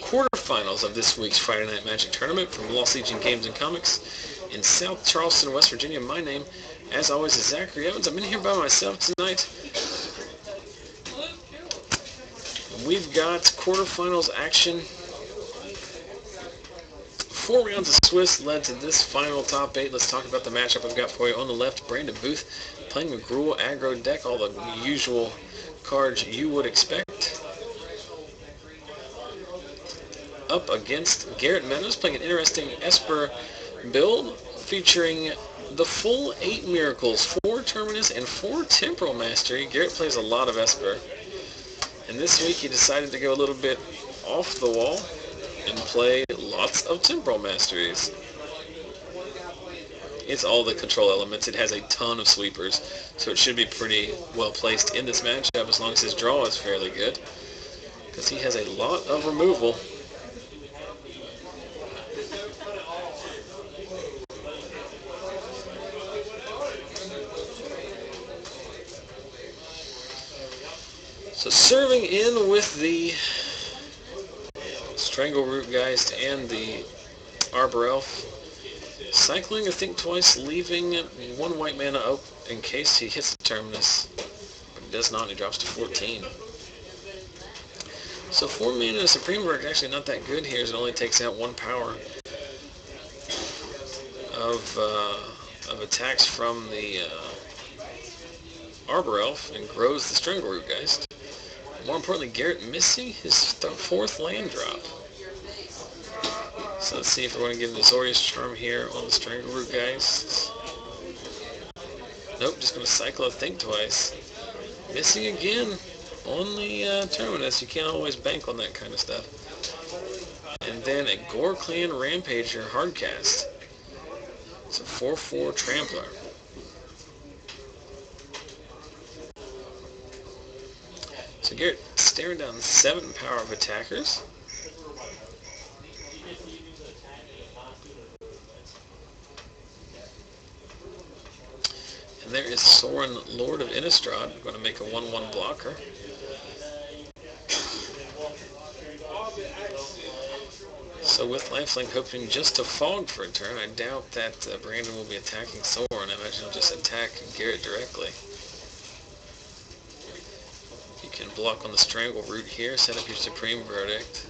quarterfinals of this week's Friday Night Magic tournament from Lost Legion Games and Comics in South Charleston, West Virginia. My name, as always, is Zachary Evans. I'm in here by myself tonight. We've got quarterfinals action. 4 rounds of Swiss led to this final top 8. Let's talk about the matchup I've got for you. On the left, Brandon Booth playing with Gruul, Aggro deck, all the usual cards you would expect. Up against Garrett Meadows, playing an interesting Esper build featuring the full 8 Miracles, 4 Terminus, and 4 Temporal Mastery. Garrett plays a lot of Esper, and this week he decided to go a little bit off the wall and play lots of Temporal Masteries. It's all the control elements. It has a ton of sweepers, so it should be pretty well placed in this matchup as long as his draw is fairly good, because he has a lot of removal. So serving in with the Strangleroot Geist and the Arbor Elf, cycling, I think, twice, leaving 1 white mana up in case he hits the Terminus. But he does not, and he drops to 14. So 4 mana Supreme Verdict actually not that good here, as it only takes out 1 power of attacks from the Arbor Elf and grows the Strangleroot Geist. More importantly, Garrett missing his 4th land drop. So let's see if we're going to give him the Azorius Charm here on the Strangleroot Geist. Nope, just going to cycle a Think Twice. Missing again on the Terminus. You can't always bank on that kind of stuff. And then a Gore Clan Rampager Hardcast. It's a 4/4 Trampler. So Garrett staring down 7 power of attackers. And there is Sorin, Lord of Innistrad, going to make a 1/1 blocker. So with Lifelink hoping just to fog for a turn, I doubt that Brandon will be attacking Sorin. I imagine he'll just attack Garrett directly. You can block on the Strangleroot here, set up your Supreme Verdict.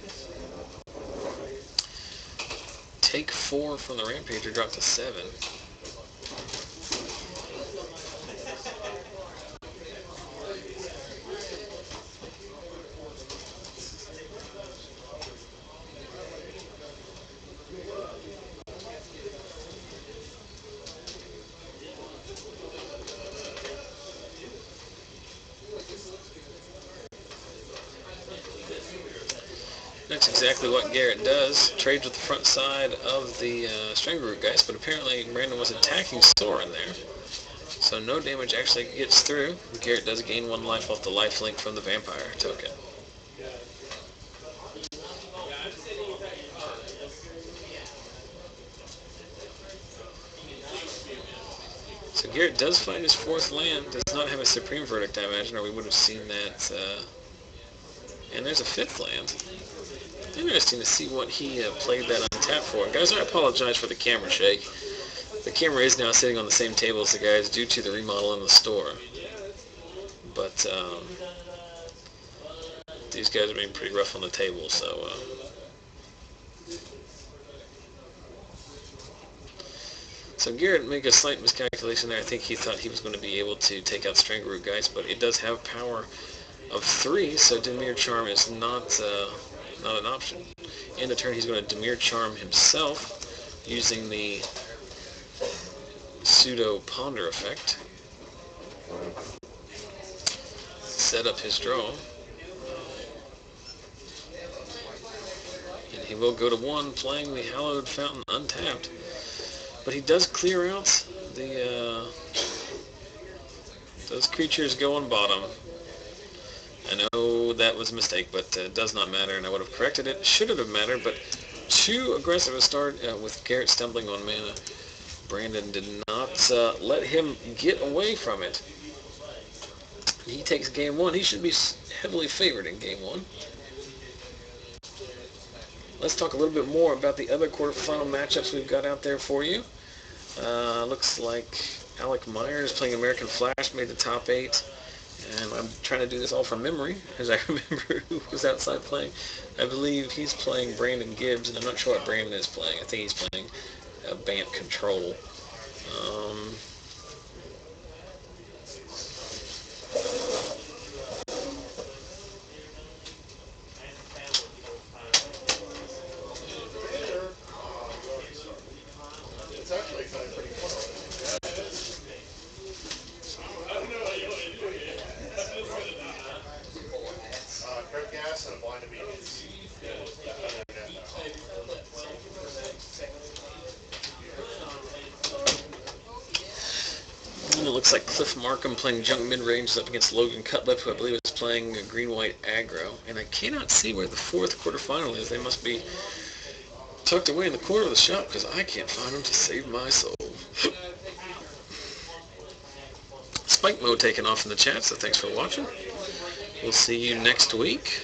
Take 4 from the Rampager, drop to 7. That's exactly what Garrett does. Trades with the front side of the Strangleroot Geist, but apparently Brandon was attacking Sorin there. So no damage actually gets through. Garrett does gain 1 life off the lifelink from the Vampire token. So Garrett does find his 4th land. Does not have a Supreme Verdict, I imagine, or we would have seen that. And there's a 5th land. Interesting to see what he played that on tap for. And guys, I apologize for the camera shake. The camera is now sitting on the same table as the guys due to the remodel in the store. But these guys are being pretty rough on the table, so so Garrett made a slight miscalculation there. I think he thought he was going to be able to take out Strangleroot Geist, but it does have power of 3, so Dimir Charm is not an option. In the turn, he's going to Dimir Charm himself using the Pseudo Ponder effect. Set up his draw. And he will go to 1, playing the Hallowed Fountain untapped. But he does clear out the those creatures go on bottom. I know that was a mistake, but it does not matter, and I would have corrected it. Should it have mattered, but too aggressive a start with Garrett stumbling on mana. Brandon did not let him get away from it. He takes game 1. He should be heavily favored in game 1. let's talk a little bit more about the other quarterfinal matchups we've got out there for you. Looks like Alec Myers playing American Flash made the top 8. And I'm trying to do this all from memory, as I remember who was outside playing. I believe he's playing Brandon Gibbs, and I'm not sure what Brandon is playing. I think he's playing Bant Control. And it looks like Cliff Marcum playing Junk Midrange is up against Logan Cutlip, who I believe is playing Green-White Aggro. And I cannot see where the fourth quarterfinal is. They must be tucked away in the corner of the shop, because I can't find them to save my soul. Spike Mode taking off in the chat, so thanks for watching. We'll see you next week.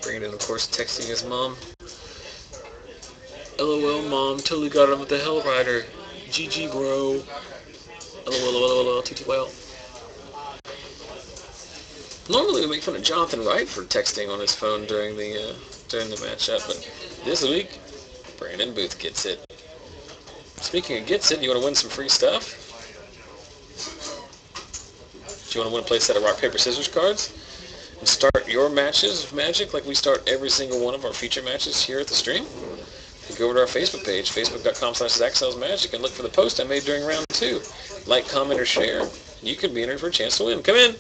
Brandon, of course, texting his mom. LOL, mom, totally got him with the Hell Rider. GG, bro. LOL, TTYL. Normally we make fun of Jonathan Wright for texting on his phone during the matchup, but this week, Brandon Booth gets it. Speaking of gets it, you want to win some free stuff? Do you want to win a play set of rock, paper, scissors cards? And start your matches of Magic like we start every single one of our feature matches here at the stream? You go over to our Facebook page, facebook.com/ZachSellsMagic, and look for the post I made during round 2. Like, comment, or share. You could be entered for a chance to win. Come in!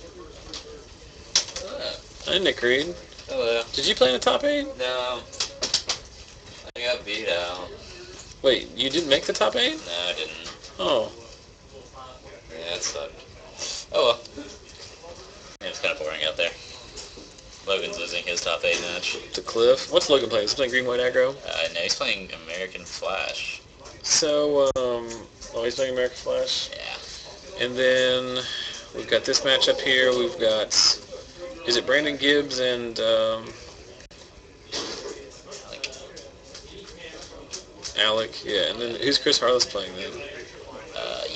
Hi, Nick Reed. Hello. Did you play in the top 8? No. I got beat out. Wait, you didn't make the top 8? No, I didn't. Oh. Yeah, that sucked. Oh well. Yeah, it's kind of boring out there. Logan's losing his top 8 match. To Cliff. What's Logan playing? Is he playing Green-White Aggro? No, he's playing American Flash. So, he's playing American Flash? Yeah. And then we've got this matchup here. We've got, is it Brandon Gibbs and Alec? Yeah, and then who's Chris Harless playing then?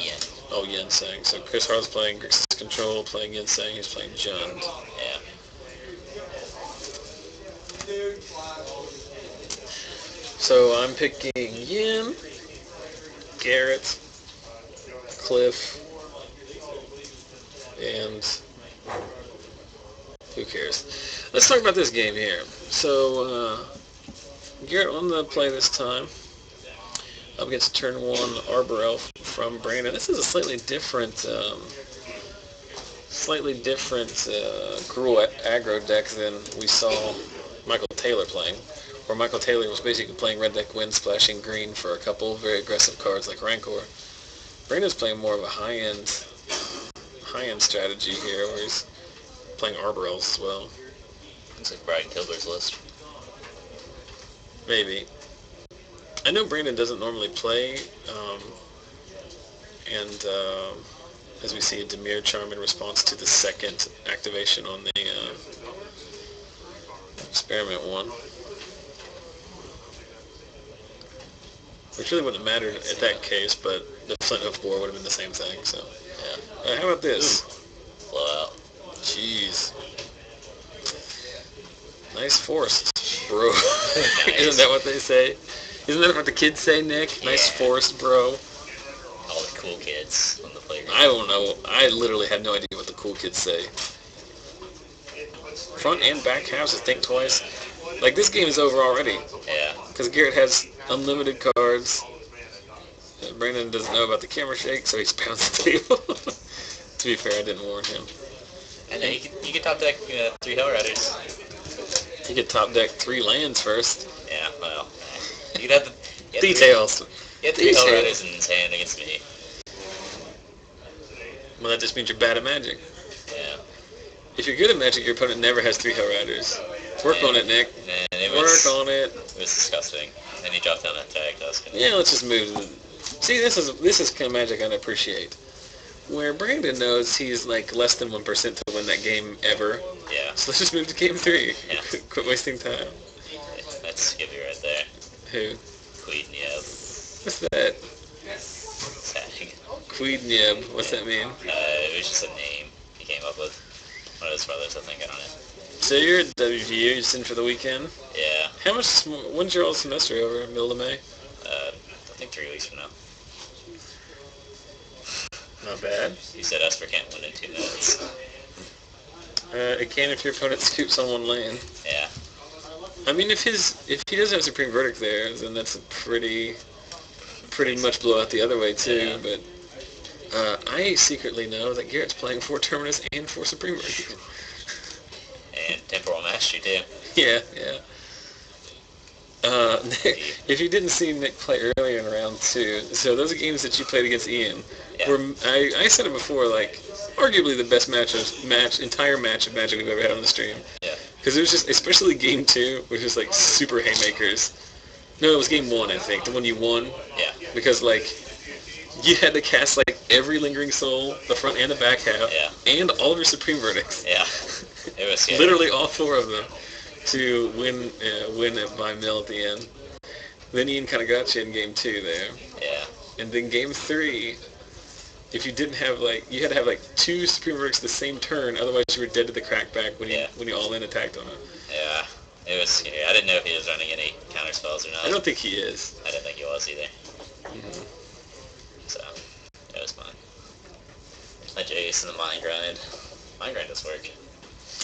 Yin. Oh, Yin Sang. So Chris Harless playing Grixis Control, playing Yin Sang, he's playing Jund. Yeah. So I'm picking Yin, Garrett, Cliff, and who cares? Let's talk about this game here. So Garrett on the play this time. Up against turn 1 Arbor Elf from Brandon. This is a slightly different Gruul aggro deck than we saw Michael Taylor playing, where Michael Taylor was basically playing red deck wind, splashing green for a couple very aggressive cards like Rancor. Brandon's playing more of a high-end strategy here, where he's playing Arbor Elves as well. Looks like Brian Kilber's list. Maybe. I know Brandon doesn't normally play, and as we see a Dimir Charm in response to the second activation on the Experiment 1. Which really wouldn't have mattered at that case, but the Flint Hoof Boar would have been the same thing, so. Yeah. How about this? Blowout. Jeez. Nice forest, bro. Nice. Isn't that what they say? Isn't that what the kids say, Nick? Nice forest, bro. All the cool kids on the playground. I don't know. I literally had no idea what the cool kids say. Front and back halves, think twice. Like, this game is over already. Yeah. Because Garrett has unlimited cards. Brandon doesn't know about the camera shake, so he's bounced the table. To be fair, I didn't warn him. I know, you can top deck 3 Hell Riders. He could top deck 3 lands first. Yeah, well. You'd have the... Details. You had 3 Hell Riders in his hand against me. Well, that just means you're bad at Magic. Yeah. If you're good at Magic, your opponent never has 3 Hell Riders. Work on it, Nick. Work on it. It was disgusting. And he dropped down that tag. Yeah, let's just move. See, this is kind of Magic I appreciate. where Brandon knows he's like less than 1% to win that game ever. Yeah. So let's just move to game 3. Yeah. Quit wasting time. That's Skippy right there. Who? Queedneb. What's that? Tag. Queedneb. What's that mean? It was just a name he came up with. One of his brothers, I think. I don't know. So you're at WVU, just in for the weekend? Yeah. How much? When's your all semester over? Middle of May? I think 3 weeks from now. Not bad. He said Esper can't win in 2 minutes. It can if your opponent scoops on one lane. Yeah. I mean, if he does have Supreme Verdict there, then that's a pretty much blowout the other way too. Yeah. But I secretly know that Garrett's playing 4 Terminus and 4 Supreme Verdict. And Temporal Mastery too. Yeah. If you didn't see Nick play earlier in round 2, so those are games that you played against Ian. Yeah. Where I said it before, like arguably the best entire match of Magic we've ever had on the stream. Yeah. Because it was just, especially game 2, which was like super haymakers. No, it was game 1, I think, the one you won. Yeah. Because like you had to cast like every Lingering Soul, the front and the back half, and all of your Supreme Verdicts. Yeah. It was scary. Literally all 4 of them to win it by mill at the end. Then Ian kind of got you in game 2 there. Yeah. And then game 3, if you didn't have you had to have 2 Supreme Verdicts the same turn, otherwise you were dead to the crackback when you all in attacked on it. Yeah. It was scary. I didn't know if he was running any counter spells or not. I don't think he is. I didn't think he was either. Mm-hmm. So, it was fine. My Jace and the Mind Grind. Mind Grind does work.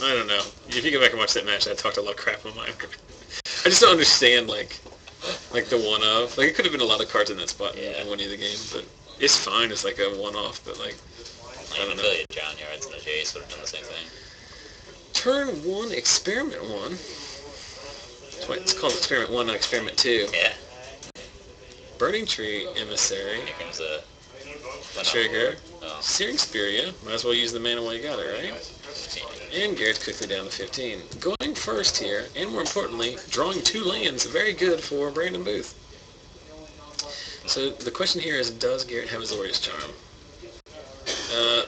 I don't know. If you go back and watch that match, I talked a lot of crap on my. I just don't understand like the one of. It could have been a lot of cards in that spot in winning the game, but it's fine. It's like a one-off, but I don't know. Affiliate Drown Yards and the Jace would have done the same thing. Turn 1, Experiment 1. It's called Experiment 1, not Experiment 2. Yeah. Burning Tree, Emissary. Here comes a... Trigger. Oh. Searing Spear, yeah. Might as well use the mana while you got it, right? 15. And Garrett's quickly down to 15. Going first here, and more importantly, drawing 2 lands. Very good for Brandon Booth. So the question here is, does Garrett have his Azorius Charm?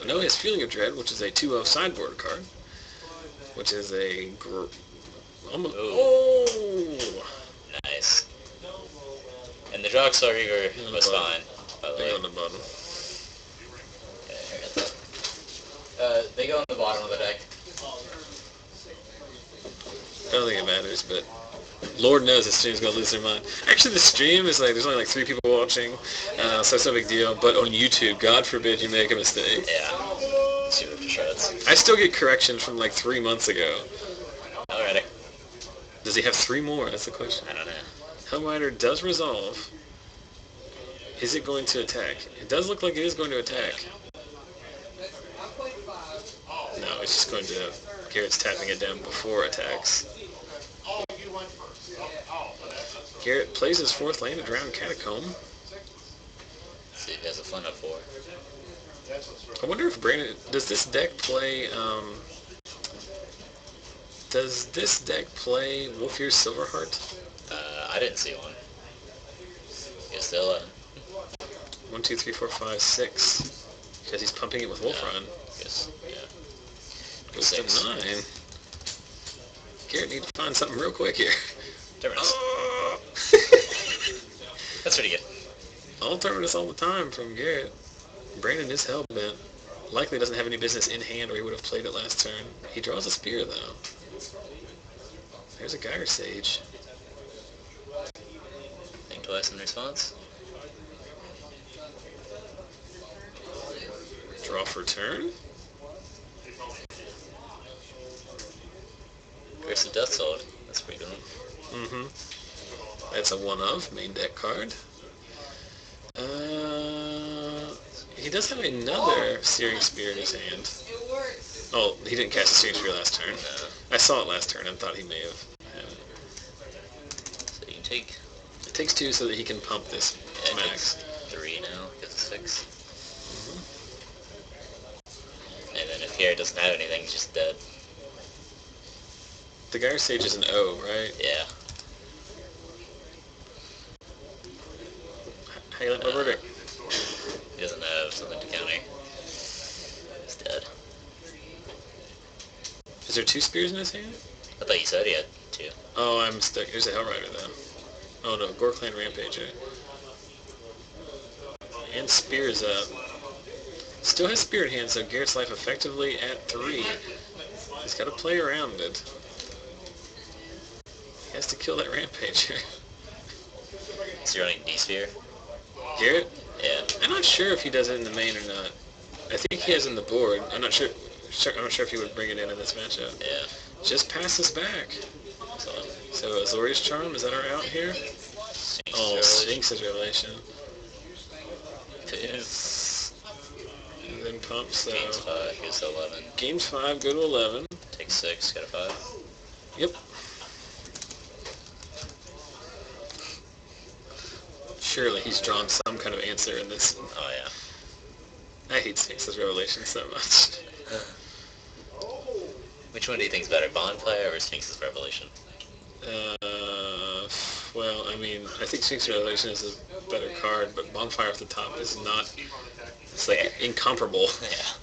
No, he has Feeling of Dread, which is a 2/0 sideboard card. Which is a... almost... Oh! Nice. And the Droxar Reaver was fine, by the way. On the bottom. They go on the bottom of the deck. I don't think it matters, but Lord knows the stream's going to lose their mind. Actually, the stream is there's only 3 people watching, so it's no big deal. But on YouTube, God forbid you make a mistake. Yeah. Super for shreds. I still get corrections from 3 months ago. Alrighty. Does he have 3 more? That's the question. I don't know. Hellrider does resolve. Is it going to attack? It does look like it is going to attack. No, it's just going to... Garrett's tapping it down before attacks. Garrett plays his 4th land, a Drowned Catacomb. See if he has a fun up 4. I wonder if Brandon... Does this deck play... Does this deck play Wolfear's Silverheart? I didn't see one. Guess still 1, 2, 3, 4, 5, 6. Because he's pumping it with Wolfrun. Guess, yeah. Goes to 9. Garrett needs to find something real quick here. Terminus. Oh! That's pretty good. All Terminus all the time from Garrett. Brandon is hellbent. Likely doesn't have any business in hand or he would have played it last turn. He draws a Spear though. There's a Gyre Sage. Think twice in response. Draw for turn. Curse of Death Sword. That's pretty good. Mm-hmm. That's a 1/of, main deck card. He does have another Searing Spear in his hand. Oh, he didn't cast a Searing Spear last turn. No. I saw it last turn and thought he may have. So you can take... It takes 2 so that he can pump this max. 3 now, because it's 6. And then if Garrett doesn't have anything, he's just dead. The Gyre Sage is an O, right? Yeah. How you like my verdict? He doesn't have something to counter. Is there 2 spears in his hand? I thought you said he had 2. Oh, I'm stuck. There's a Hellrider, though. Oh, no. Gore Clan Rampager. And spears up. Still has spear in hand, so Garrett's life effectively at 3. He's got to play around it. He has to kill that Rampager. Is he running D-Sphere? Garrett? Yeah. I'm not sure if he does it in the main or not. I think he has in the board. I'm not sure if he would bring it in this matchup. Yeah. Just passes back. So Azorius Charm, is that our out here? Sphinx's Revelation. And then pump, so... Games 5, goes to 11. Games 5, go to 11. Take 6, got a 5. Yep. Surely he's drawn some kind of answer in this. Oh, yeah. I hate Sphinx's Revelation so much. Which one do you think is better, Bonfire or Sphinx's Revelation? Well, I mean, I think Sphinx's Revelation is a better card, but Bonfire at the top is not. It's like incomparable. Yeah.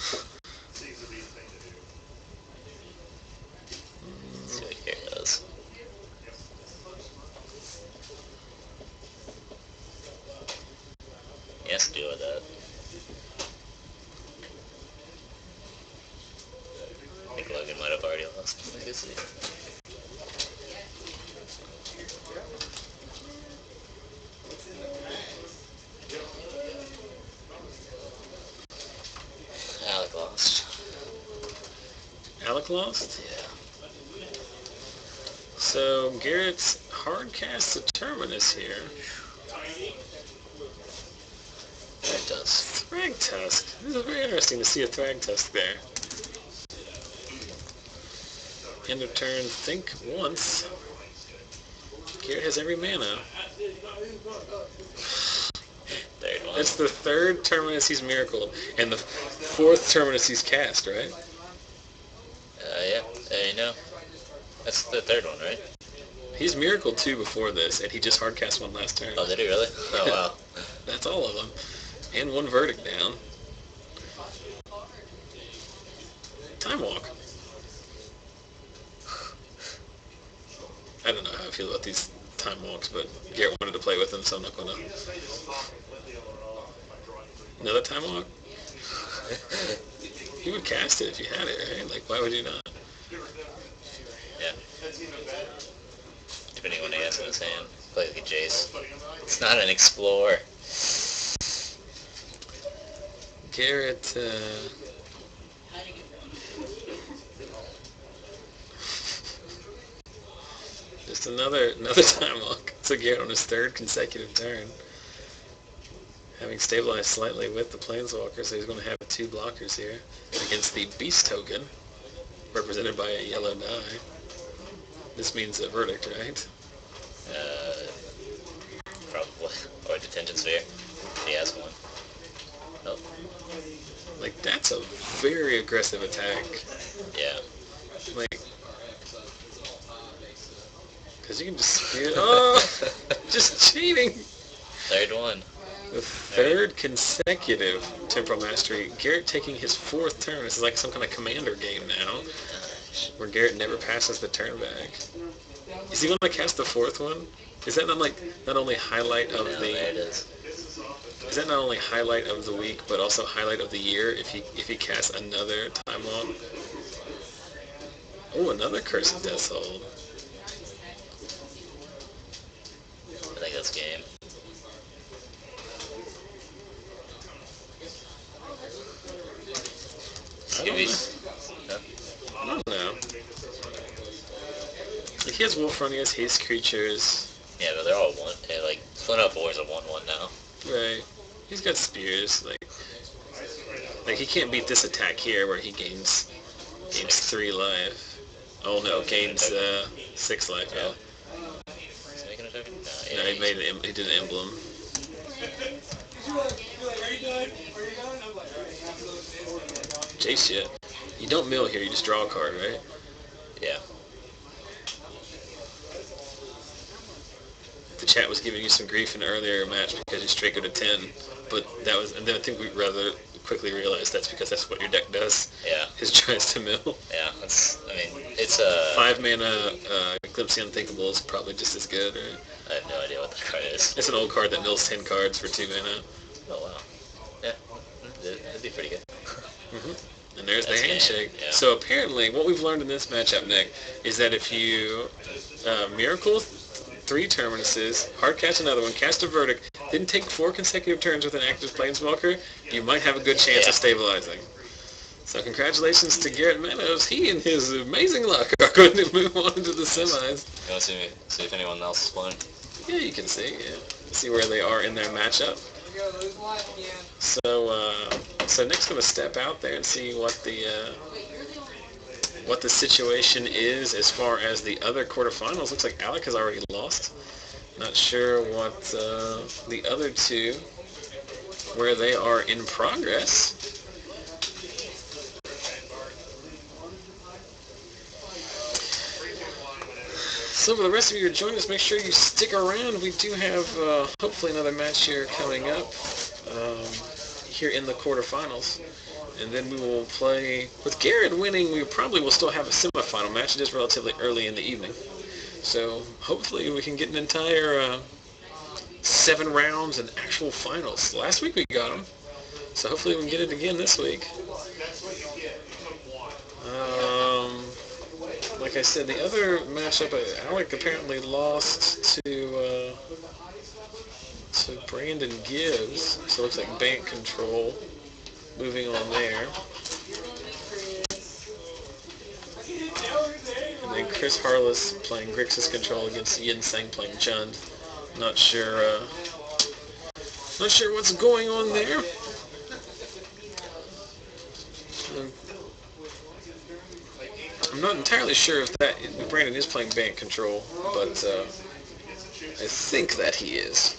Let's see what Garrett does. He has to deal with that. I think Logan might have already lost. I guess he... Alec lost. Alec lost? Yeah. So Garrett's hard cast the Terminus here. Thragtusk. This is very interesting to see a Thragtusk there. End of turn, think once. Garrett has every mana. Third one. That's the 3rd Terminus he's miracled, and the 4th Terminus he's cast, right? Yeah, there you know. That's the 3rd one, right? He's miracled 2 before this, and he just hard cast 1 last turn. Oh, did he really? Oh, wow. That's all of them. And 1 verdict down. Time Walk. I don't know how I feel about these Time Walks, but Garrett wanted to play with them, so I'm not going to. Another Time Walk? You would cast it if you had it, right? Like, why would you not? Yeah. Depending on what he has in his hand. Play like a Jace. It's not an Explorer. Garrett, just another Time Walk. So Garrett on his 3rd consecutive turn. Having stabilized slightly with the Planeswalker, so he's going to have 2 blockers here against the Beast token, represented by a yellow die. This means a verdict, right? Probably. Or Detention Sphere. If he has one. Nope. Like, that's a very aggressive attack. Yeah. Like, because you can just spear... Oh! Just cheating! 3rd one. The 3rd consecutive Temporal Mastery. Garrett taking his 4th turn. This is like some kind of commander game now, where Garrett never passes the turn back. Is he going to cast the 4th one? Is that not only highlight of There it is. Is that not only highlight of the week, but also highlight of the year if he casts another Time Walk? Oh, another Curse of Death's Hold. I think that's game. I don't know. Like, he has Wolfrun, he has Haste Creatures. Yeah, but they're all 1. Yeah, like, Flint Up War is a 1/1 now. Right. He's got spears. Like he can't beat this attack here where he gains 3 life. Oh no, gains 6 life. Yeah. Is he making a token? No, he did an emblem. Jace shit. You don't mill here, you just draw a card, right? Yeah. The chat was giving you some grief in an earlier match because you straight go to 10, but that was, and then I think quickly realize that's because that's what your deck does. Yeah. Is tries to mill. Yeah, it's a... 5 mana Eclipse the Unthinkable is probably just as good. Or... I have no idea what that card is. It's an old card that mills 10 cards for 2 mana. Oh, wow. Yeah, that'd be pretty good. And there's the handshake. Yeah. So apparently, what we've learned in this matchup, Nick, is that if you Miracle 3 Terminuses, hard cast another one, cast a Verdict, then take 4 consecutive turns with an active Planeswalker, you might have a good chance of stabilizing. So congratulations to Garrett Meadows. He and his amazing luck are going to move on into the semis. You want to see if anyone else is playing? Yeah, you can see. Yeah, see where they are in their matchup. So Nick's going to step out there and see what the situation is as far as the other quarterfinals. Looks like Alec has already lost. Not sure what the other two, where they are in progress. So for the rest of you who are joining us, make sure you stick around. We do have hopefully another match here coming up here in the quarterfinals. And then we will play, with Garrett winning, we probably will still have a semifinal match. It is relatively early in the evening. So hopefully we can get an entire 7 rounds and actual finals. Last week we got them. So hopefully we can get it again this week. Like I said, the other matchup, Alec apparently lost to Brandon Gibbs. So it looks like bank control moving on there. And then Chris Harless playing Grixis control against Yin Sang playing Jund. Not sure what's going on there. I'm not entirely sure if Brandon is playing bank control, but I think that he is.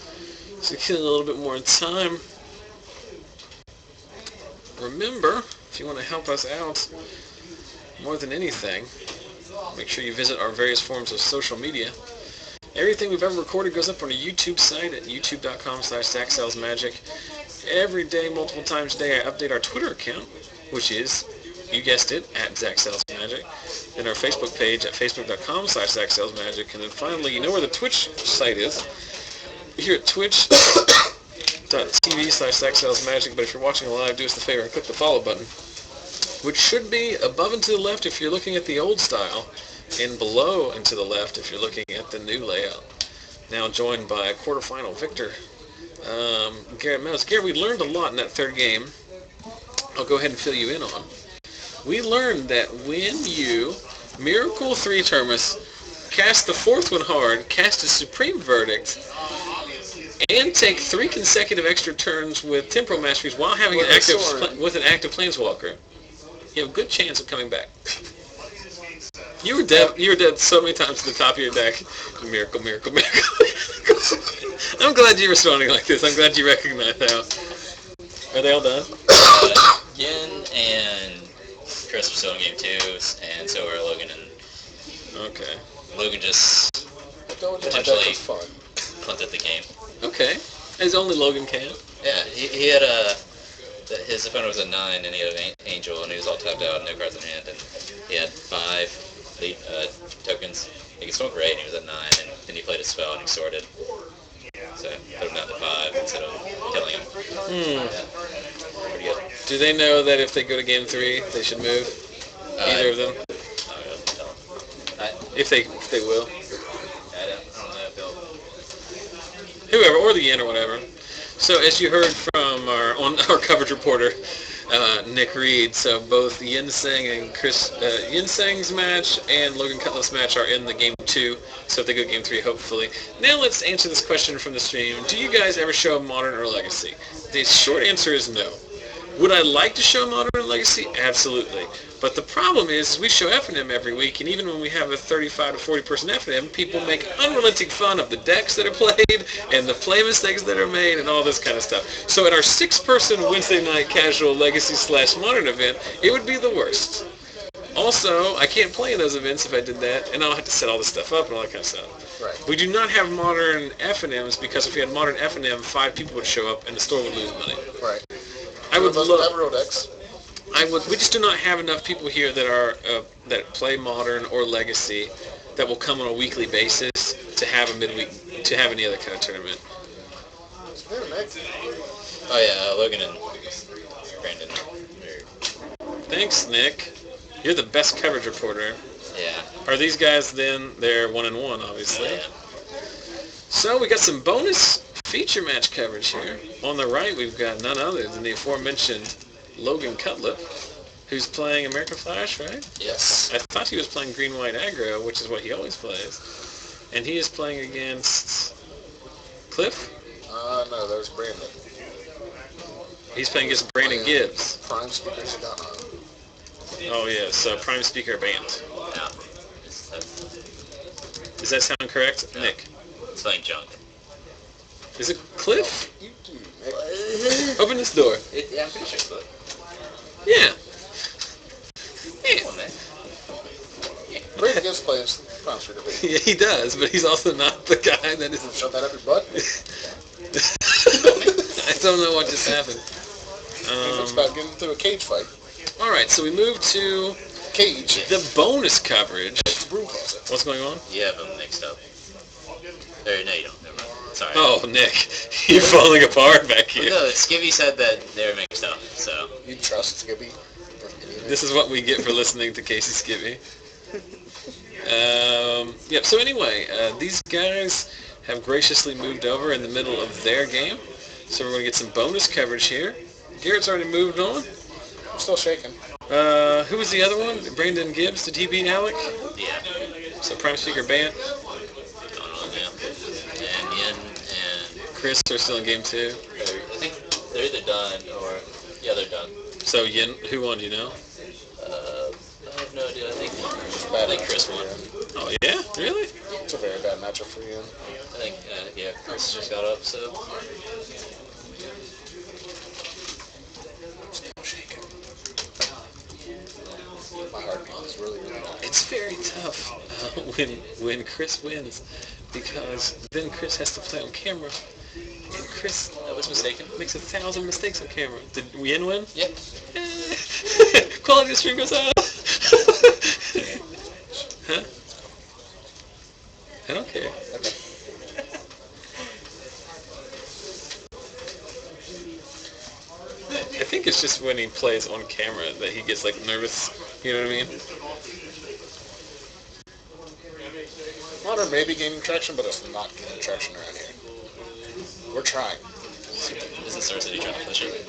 So getting a little bit more time. Remember, if you want to help us out more than anything, make sure you visit our various forms of social media. Everything we've ever recorded goes up on a YouTube site at youtube.com/ZachSellsMagic. Every day, multiple times a day, I update our Twitter account, which is, you guessed it, at ZachSellsMagic. Then our Facebook page at facebook.com/ZachSellsMagic. And then finally, you know where the Twitch site is. Here at twitch.tv/ZachSellsMagic. But if you're watching live, do us the favor and click the follow button, which should be above and to the left if you're looking at the old style, and below and to the left if you're looking at the new layout. Now joined by quarterfinal victor, Garrett Meadows. Garrett, we learned a lot in that third game. I'll go ahead and fill you in on. We learned that when you Miracle 3 Terminus, cast the 4th one hard, cast a Supreme Verdict, and take 3 consecutive extra turns with Temporal Masteries while having an active Planeswalker, you have a good chance of coming back. You were dead so many times to the top of your deck. Miracle, miracle, miracle. I'm glad you're responding like this. I'm glad you recognize that. Are they all done? Yin and Chris are still in game 2, and so are Logan and... Okay. Logan just potentially punted the game. Okay. As only Logan can. Yeah, he had his opponent was a 9, and he had an Angel, and he was all tapped out, no cards in hand, and he had 5 tokens. He could smoke Ray, and he was at 9, and then he played a spell, and he sorted. So put him down to 5 instead of killing him. Yeah, pretty good. Do they know that if they go to game 3, they should move? Either of them? If they will. I don't know if they'll... Whoever, or the Yin or whatever. So as you heard from our coverage reporter, Nick Reed, so both Yin Sang and Yin Sang's match and Logan Cutlip's match are in the game 2. So if they go to game 3, hopefully. Now let's answer this question from the stream. Do you guys ever show Modern or Legacy? The short answer is no. Would I like to show Modern or Legacy? Absolutely. But the problem is we show FNM every week, and even when we have a 35 to 40 person FNM, people make unrelenting fun of the decks that are played and the play mistakes that are made and all this kind of stuff. So at our 6-person Wednesday night casual Legacy/Modern event, it would be the worst. Also, I can't play in those events if I did that, and I'll have to set all this stuff up and all that kind of stuff. Right. We do not have Modern FNMs because if we had Modern FNM, 5 people would show up and the store would lose money. Right. I would love. Aggro decks. I would. We just do not have enough people here that are that play Modern or Legacy that will come on a weekly basis to have a midweek to have any other kind of tournament. Oh yeah, Logan and Brandon. Thanks, Nick. You're the best coverage reporter. Yeah. Are these guys then? They're 1-1, obviously. Yeah. So we got some bonus feature match coverage here. On the right, we've got none other than the aforementioned Logan Cutlip, who's playing American Flash, right? Yes. I thought he was playing Green-White Aggro, which is what he always plays. And he is playing against Cliff? No, there's Brandon. He's playing against Brandon Gibbs. Prime speakers are done. Oh, yeah, so Prime Speaker banned. Yeah. Does that sound correct, Nick? It's playing junk. Is it Cliff? You do, Nick. Open this door. Yeah, I'm pretty sure it's Cliff. Yeah. Come on, man. Brandon Gibbs plays Prime speaker. Yeah, he does, but he's also not the guy that is... Shove that up your butt. I don't know what just happened. It's about getting into a cage fight. All right, so we move to Cage. the bonus coverage. Gruul calls it. What's going on? You have them mixed up. Or, no, you don't. Never mind. Sorry. Oh, Nick, you're falling apart back here. No, Skibby said that they were mixed up, so. You trust Skippy? This is what we get for listening to Casey Skibby. Yep, so anyway, these guys have graciously moved over in the middle of their game. So we're going to get some bonus coverage here. Garrett's already moved on. I'm still shaking. Who was the other one? Brandon Gibbs. Did he beat Alec? Yeah. So Prime Speaker Bant. Going on now. And Yin and... Chris are still in game 2. I think they're either done or... Yeah, they're done. So Yin, who won, do you know? I have no idea. I think Chris won. Oh, yeah? Really? It's a very bad matchup for you. I think, yeah, Chris just got up, so... Still shaking. My heartbeat is really, really low. It's very tough when Chris wins, because then Chris has to play on camera, and Chris I was mistaken. makes 1,000 mistakes on camera. Did Yin win? Yep. Quality of stream goes up. Huh? I don't care. Okay. I think it's just when he plays on camera that he gets like nervous. You know what I mean? Modern may be gaining traction, but it's not gaining traction around here. We're trying. Isn't Star City trying to push it?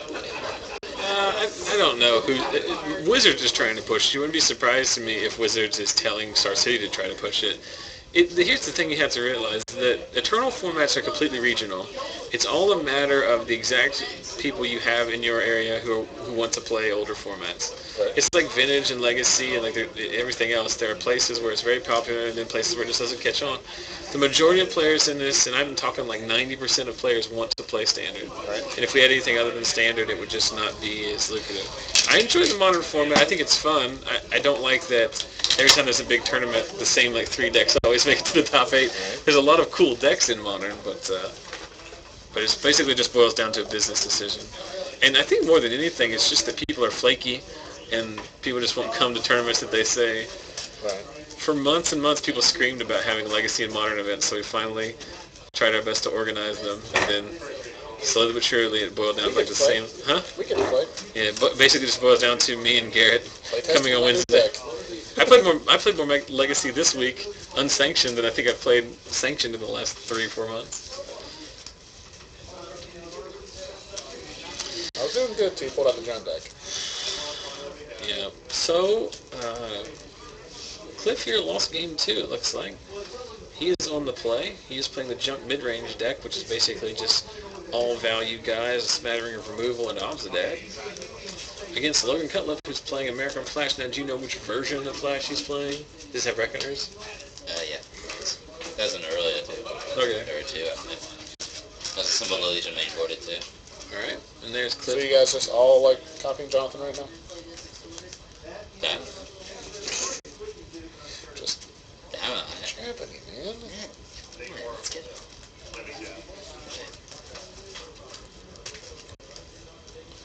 I don't know who. Wizards is trying to push. You wouldn't be surprised to me if Wizards is telling Star City to try to push it. Here's the thing you have to realize, that Eternal formats are completely regional. It's all a matter of the exact people you have in your area who want to play older formats. Right. It's like Vintage and Legacy and like everything else. There are places where it's very popular and then places where it just doesn't catch on. The majority of players in this, and I'm talking like 90% of players, want to play Standard. Right. And if we had anything other than Standard, it would just not be as lucrative. I enjoy the Modern format. I think it's fun. I don't like that every time there's a big tournament, the same like 3 decks always make it to the top 8. There's a lot of cool decks in Modern, but it basically just boils down to a business decision. And I think more than anything, it's just that people are flaky, and people just won't come to tournaments that they say. Right. For months and months, people screamed about having Legacy and Modern events, so we finally tried our best to organize them, and then slowly but surely it boiled down to like the same. Huh? We can play. Yeah, but basically just boils down to me and Garrett Play coming on Wednesday. I played more Legacy this week, unsanctioned, than I think I've played sanctioned in the last 3 or 4 months. I was doing good till you pulled out the John deck. Yeah. So, Cliff here lost game 2, it looks like. He is on the play. He is playing the junk mid-range deck, which is basically just all value guys, a smattering of removal and Obsidian. Against Logan Cutlip, who's playing American Flash. Now, do you know which version of Flash he's playing? Does it have Reckoners? Yeah. That's an earlier too. Okay. Or 2, I think. That's a Symbol of Legion main boarded too. Alright, and there's So Cliff. you guys just all like copying Jonathan right now? Yeah. Just Damn it. what's happening, man? Let's get it.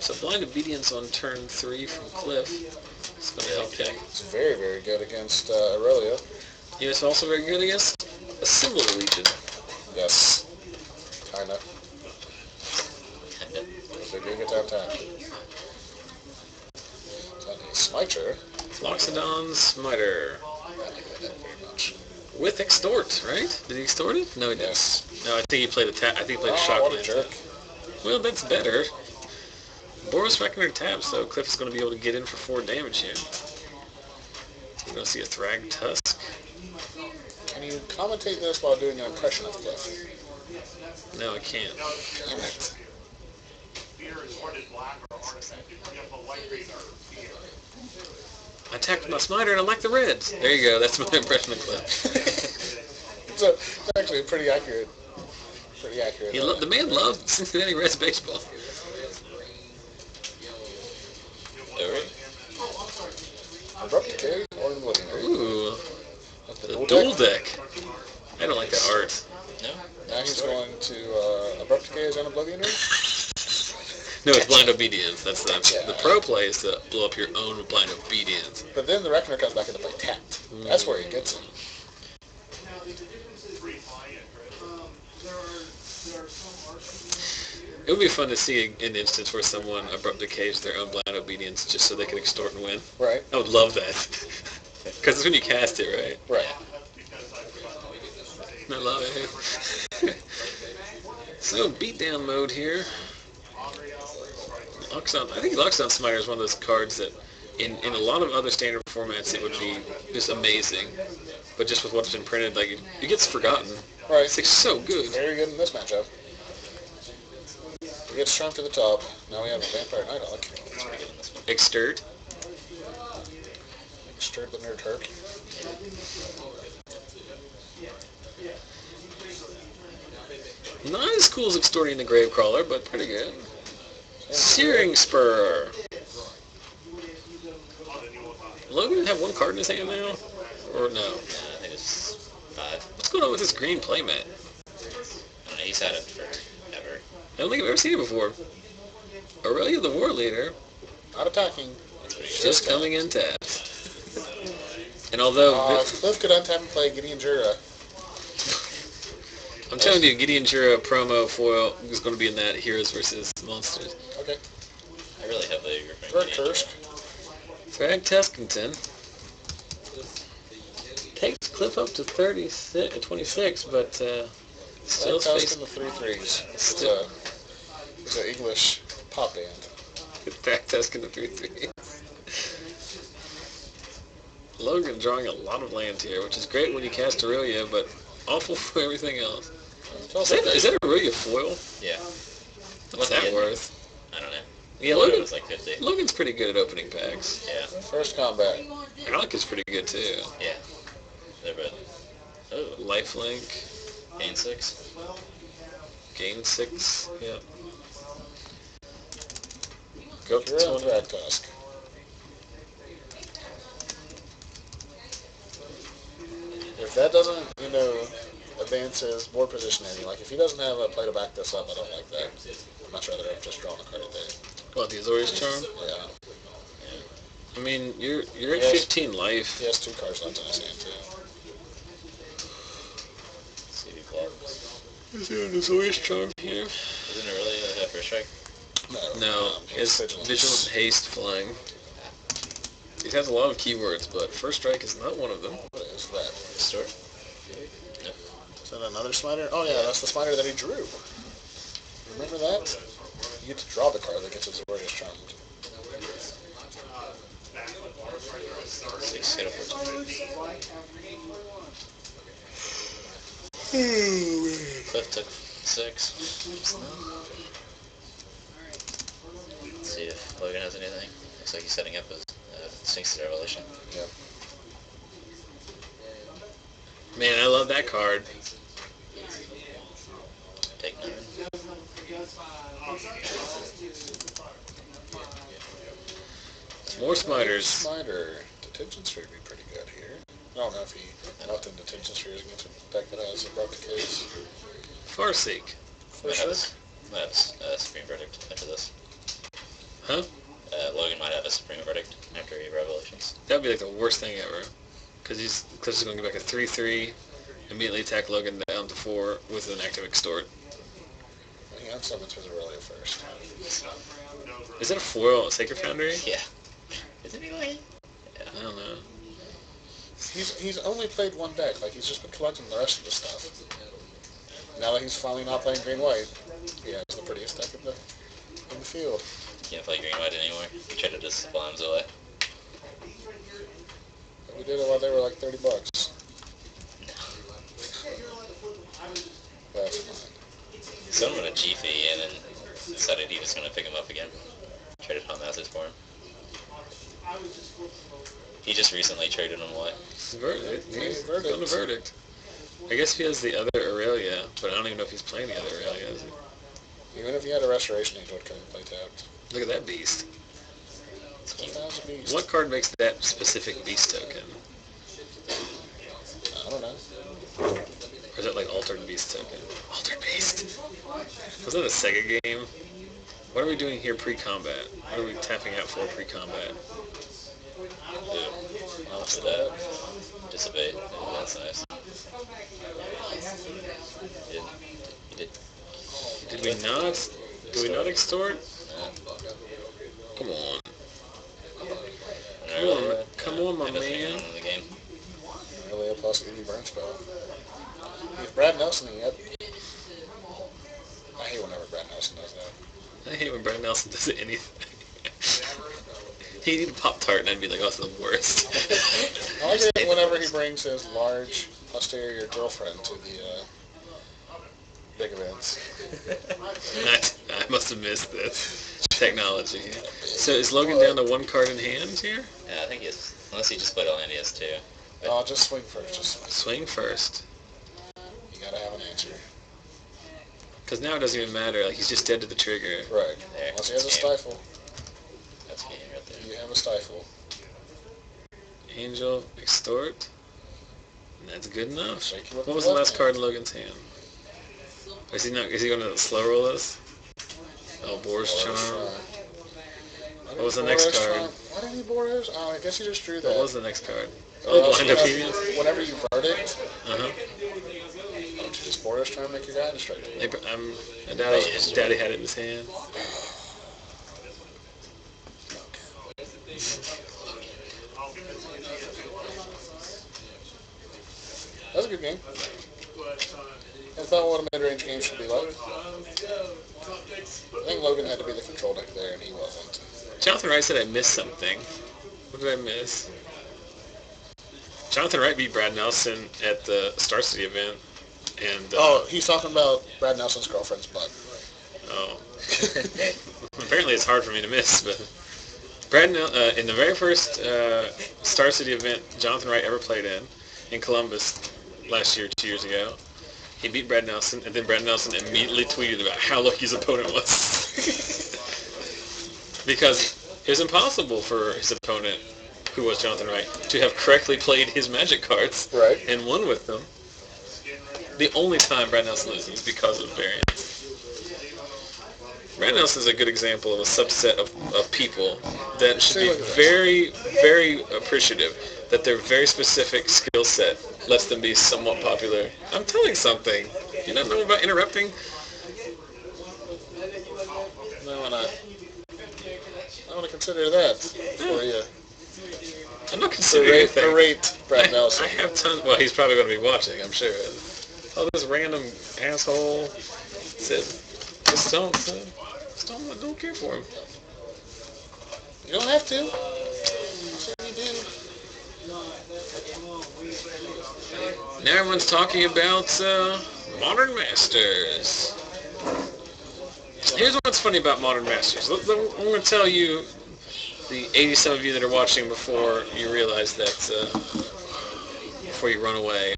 So blind obedience on turn 3 from Cliff. It's going to help him. It's very, very good against Aurelia. Yeah, it's also very good against a similar legion. Yes. Kinda. They do get to attack. A Smiter. Loxodon Smiter. I like that very much. With extort, right? Did he extort it? No, he didn't. Yes. No, I think he played I think he played a Oh, shock. what a jerk. Well, that's better. Boros Reckoner taps, so Cliff is going to be able to get in for 4 damage here. We're going to see a Thrag Tusk. Can you commentate this while doing an impression of Cliff? No, I can't. Damn it. I attacked my Smiter and I like the reds. There you go. That's my impression of Cliff. So, actually, pretty accurate. Pretty accurate. The man loved Cincinnati Reds baseball. Abrupt Decay or Oblivion. Ooh. The dual deck. I don't like that art. No? Now he's going to Abrupt Decay as an Oblivion Ring? No, it's Blind Obedience. That's the pro play is to blow up your own with Blind Obedience. But then the Reckoner comes back into play tapped. That's where he gets him. It would be fun to see an instance where someone abrupt decays their own Blind Obedience just so they can extort and win. Right. I would love that. Because it's when you cast it, right? Right. I love it. So, beatdown mode here. I think Loxodon Smiter is one of those cards that in a lot of other standard formats it would be just amazing. But just with what's been printed, like it gets forgotten. Right. It's like so good. Very good in this matchup. We get Strong to the top. Now we have a Vampire Nighthawk. Extort. Extort the Nerd Turk. Not as cool as extorting the Gravecrawler, but pretty good. Searing Spur. Logan have 1 card in his hand now? Or no? I think it's 5. What's going on with this green playmat? I don't know, he's had it forever. I don't think I've ever seen it before. Aurelia the War Leader. Not attacking. Just coming in tapped. And although... if Cliff could untap and play Gideon Jura. I'm telling you, Gideon Jura promo foil is going to be in that Heroes versus Monsters. Okay. I really have the Third Kursk. Thrag Tuskington. Takes Cliff up to 26, but still facing the 3/3s. It's an English pop band. Thrag Tusking the 3/3. Logan drawing a lot of land here, which is great when you cast Aurelia, but awful for everything else. Is that Aurelia foil? Yeah. What's that worth? I don't know. Yeah, Logan was like 50. Logan's pretty good at opening packs. Yeah. First combat. Alec is pretty good too. Yeah. They're good. Oh. Lifelink. Gain 6. Gain 6. Yep. Go to Thrag Tusk. If that doesn't, advance his board position any, like if he doesn't have a play to back this up, I don't like that. I'd much rather have just drawn a card a day. What, the Azorius Charm? Yeah. I mean, you're at 15 life. He has 2 cards left in his hand too. See if he blocks. Is there an Azorius Charm here? Isn't it really a first strike? No, it's Vigilant Haste Flying. It has a lot of keywords, but First Strike is not one of them. What is that? Store? Yep. Is that another Smiter? Oh yeah, that's the Smiter that he drew. Remember that? You get to draw the card that gets his Azorius Charmed. 6 hit Cliff took 6. Let's see if Logan has anything. Looks like he's setting up his Sphinx Revelation. Yep. Man, I love that card. Take 9. More Smiters. Smiter. Detention Sphere would be pretty good here. I don't know if he left in Detention Sphere against a deck that has Abrupt Decays. Farseek. For sure. That's Supreme Verdict after this. Huh? Logan might have a Supreme Verdict after Revelations. That'd be like the worst thing ever. Because he's just going to get back a 3-3, immediately attack Logan down to 4 with an active extort. He unsummons his Aurelia first. Is that a foil Sacred Foundry? Yeah. Is it really? Yeah. I don't know. He's only played one deck. Like, he's just been collecting the rest of the stuff. Now that he's finally not playing green-white, he has the prettiest deck in the field. Can't play green-white anymore. He tried to just Sublimes away. We did it while they were like $30. That's fine. Someone went a G-Fee and then decided he was going to pick him up again. Traded Hot Masters for him. He just recently traded him away. Verdict. He's on the Verdict. I guess he has the other Aurelia, but I don't even know if he's playing the other Aurelia, is he? Even if he had a Restoration Angel, it couldn't play tapped. Look at that beast. That was a beast. What card makes that specific beast token? I don't know. Or is that like Altered Beast token? Altered Beast! Was that a Sega game? What are we doing here pre-combat? What are we tapping out for pre-combat? After that, Dissipate. Yeah, that's nice. He did. Did we not? Did we not extort? No. Come on. Aurelia. Come on, my That doesn't man. even in the game. Aurelia plus 80 burn spell. He's Brad Nelson yet. I hate whenever Brad Nelson does that. I hate when Brad Nelson does anything. He'd eat a Pop-Tart and I'd be like, oh, that's the worst. I like it whenever he brings his large posterior girlfriend to the big events. I must have missed this technology. So is Logan down to 1 card in hand here? Yeah, I think he is. Unless he just played all Indians too. Oh, just swing first. Just swing. Swing first. You gotta have an answer. Because now it doesn't even matter. Like, he's just dead to the trigger. Right. There. Unless he has a Game. stifle. That's a game right there. You have a stifle. Angel, extort. And that's good enough. Shake you with What was the the left last hand. card in Logan's hand? Is he going to slow roll us? Oh, Boar's Charm. What was the next card? Why did he Boar's? Oh, I guess he just drew that. What was the next card? Oh, Blind Obedience? Whenever you verdict, Uh-huh. does Boar's trying to make your guy distracted? I doubt Daddy had it in his hand. That was a good game. I thought what a mid-range game should be like. I think Logan had to be the control deck there, and he wasn't. Jonathan Wright said I missed something. What did I miss? Jonathan Wright beat Brad Nelson at the Star City event. And, He's talking about Brad Nelson's girlfriend's butt. Oh. Apparently it's hard for me to miss, but in the very first Star City event Jonathan Wright ever played in Columbus last year, 2 years ago, he beat Brad Nelson, and then Brad Nelson immediately tweeted about how lucky his opponent was. Because it was impossible for his opponent, who was Jonathan Wright, to have correctly played his Magic cards and won with them. The only time Brad Nelson loses is because of variance. Brad Nelson is a good example of a subset of people that should be very, very appreciative that their very specific skill set lets them be somewhat popular. I'm telling something. You don't know about interrupting? I want to consider that for you. I'm not considering anything. Berate Brad Nelson. I have tons. Well, he's probably going to be watching, I'm sure. Oh, this random asshole said, just don't care for him. You don't have to. Sure you do. Now everyone's talking about Modern Masters. Here's what's funny about Modern Masters. I'm going to tell you, the 80-some of you that are watching before you realize that, before you run away.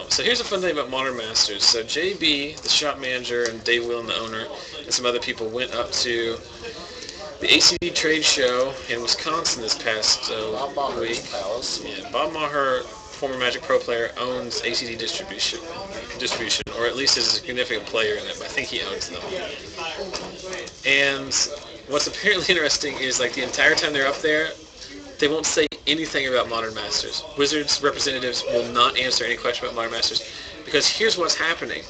So here's a fun thing about Modern Masters. So JB, the shop manager, and Dave Whelan, the owner, and some other people went up to the ACD trade show in Wisconsin this past week. Yeah, Bob Maher, former Magic Pro player, owns ACD distribution, or at least is a significant player in it, but I think he owns them. And what's apparently interesting is like the entire time they're up there, they won't say anything about Modern Masters. Wizards representatives will not answer any question about Modern Masters because here's what's happening.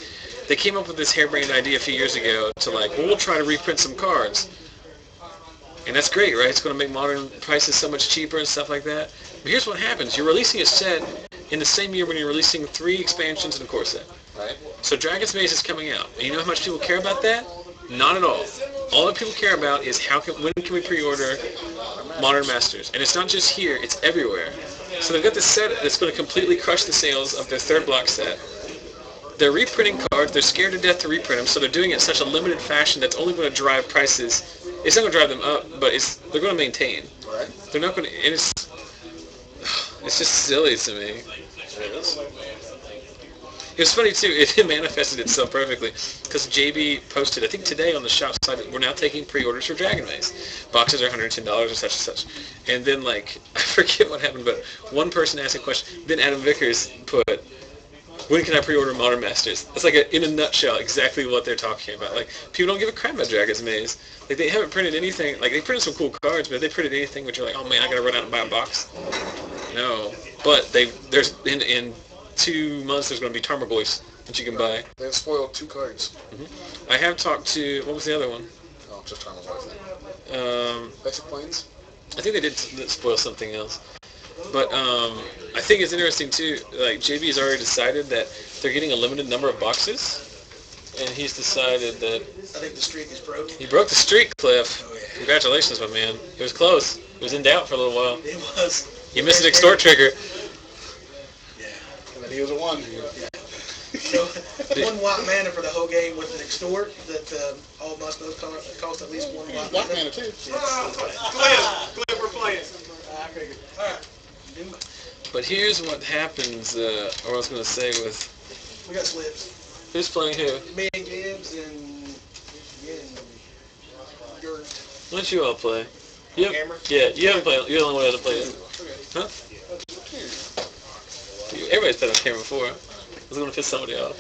They came up with this harebrained idea a few years ago to like, well, we'll try to reprint some cards. And that's great, right? It's going to make Modern prices so much cheaper and stuff like that. But here's what happens. You're releasing a set in the same year when you're releasing 3 expansions and a core set. Right. So Dragon's Maze is coming out. And you know how much people care about that? Not at all. All that people care about is when can we pre-order Modern Masters. And it's not just here, it's everywhere. So they've got this set that's going to completely crush the sales of their 3rd block set. They're reprinting cards. They're scared to death to reprint them, so they're doing it in such a limited fashion that's only going to drive prices. It's not going to drive them up, but they're going to maintain. Right. They're not going to, and it's just silly to me. It is. It was funny too. It manifested itself perfectly because JB posted, I think today on the shop site, we're now taking pre-orders for Dragon Maze. Boxes are $110 or such and such. And then like I forget what happened, but one person asked a question. Then Adam Vickers put, "When can I pre-order Modern Masters?" That's like in a nutshell exactly what they're talking about. Like people don't give a crap about Dragon's Maze. Like they haven't printed anything. Like they printed some cool cards, but if they printed anything which you're like, oh man, I gotta run out and buy a box. No, but there's in 2 months there's going to be Tarmogoyfs that you can buy. They've spoiled 2 cards. Mm-hmm. I have talked to, what was the other one? Oh, just Tarmogoyf. Basic Plains? I think they did spoil something else. But I think it's interesting too, like JB's already decided that they're getting a limited number of boxes. And he's decided that... I think the streak is broken. He broke the streak, Cliff. Oh, yeah. Congratulations, my man. It was close. It was in doubt for a little while. It was. You missed an extort trigger. Yeah. And then he was a 1. Yeah. So, 1 white mana for the whole game with an extort that all must-knows cost at least 1 white Black mana. mana too. Cliff, we're playing. I figured. All right. But here's what happens, or I was going to say with... We got slips. Who's playing who? Me and Gibbs and Gert. Why don't you all play? Yep. Hammer? Yeah, you haven't played. You're the only one who hasn't played it. Huh? Everybody's played on camera before. I was going to piss somebody off.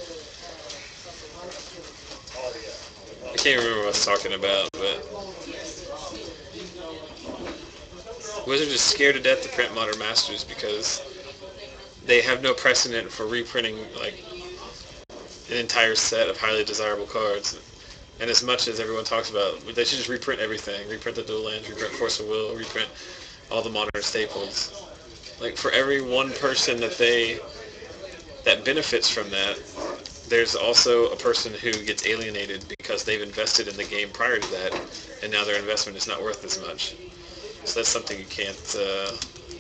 I can't remember what I was talking about, but... Wizards are scared to death to print Modern Masters because they have no precedent for reprinting, like, an entire set of highly desirable cards. And as much as everyone talks about, they should just reprint everything. Reprint the dual lands, reprint Force of Will, reprint all the modern staples. Like, for every one person that benefits from that, there's also a person who gets alienated because they've invested in the game prior to that, and now their investment is not worth as much. So that's something you can't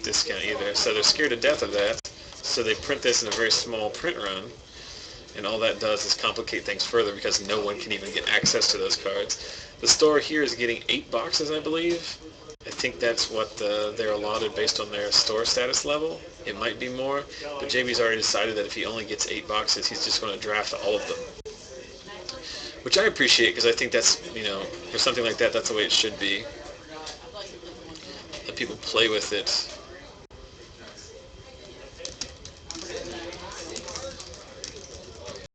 discount either. So they're scared to death of that, so they print this in a very small print run. And all that does is complicate things further because no one can even get access to those cards. The store here is getting 8 boxes, I believe. I think that's what they're allotted based on their store status level. It might be more, but JB's already decided that if he only gets 8 boxes, he's just going to draft all of them. Which I appreciate because I think that's, for something like that, that's the way it should be. Let people play with it.